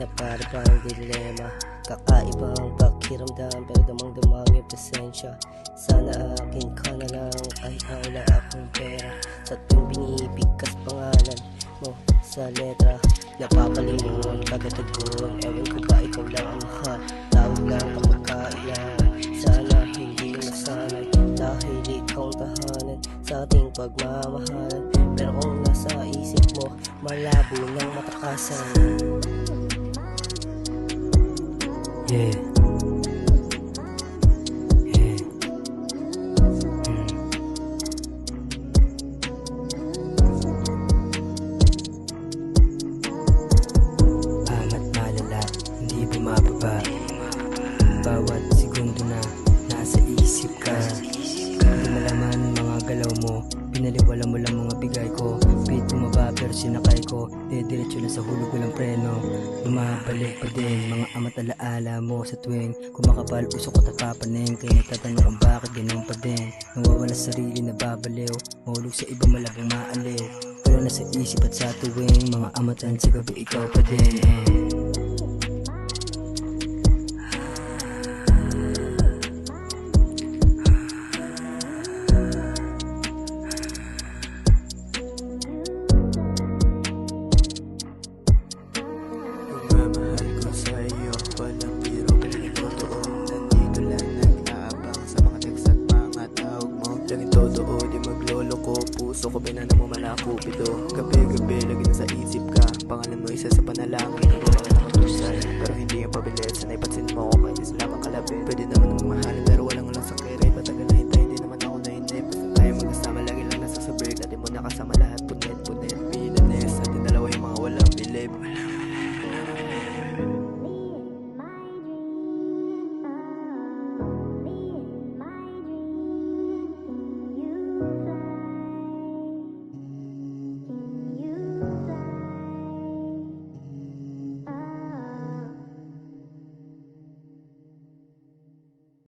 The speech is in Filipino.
na parang dilema. Kakaibang pakiramdam pero damang-damang yung presensya. Sana akin ka na lang kahit na wala akong pera. Sa tuwing binibigkas pangalan mo sa letra, napapalingon, kagatugon. Ewan ko ba ikaw lang ang mahal, tawag lang kapag kailangan. Sana hindi masanay dahil ikaw tahanan sa ating pagmamahalan. Pero kung nasa isip mo, malabo ng matakasan. Yeah. Bumababa bawat segundo na nasa isip ka. Hindi malaman mga galaw mo, pinaliwala mo lang mga bigay ko. Beat bumaba pero sinakay ko, diretso na sa hulog walang preno. Bumabalik pa din mga ama't alaala mo sa tuwing kumakapal puso ko tapapaning. Kaya nagtatanong kung bakit ganun pa din. Nawawala sarili na babaliw, mahulog sa iba malabong maaliw. Pero nasa isip at sa tuwing mga amatan sa gabi ikaw pa din. Totoo, di magloloko. Puso ko binana mo man ako pito. Gabi-gabi, lagi na sa isip ka. Pangalan mo isa sa panalangin ko. Pero hindi yung pabilit. Sanay pansin mo ako kahit isa lamang kalapit. Pwede naman mamahalin pero walang sakit.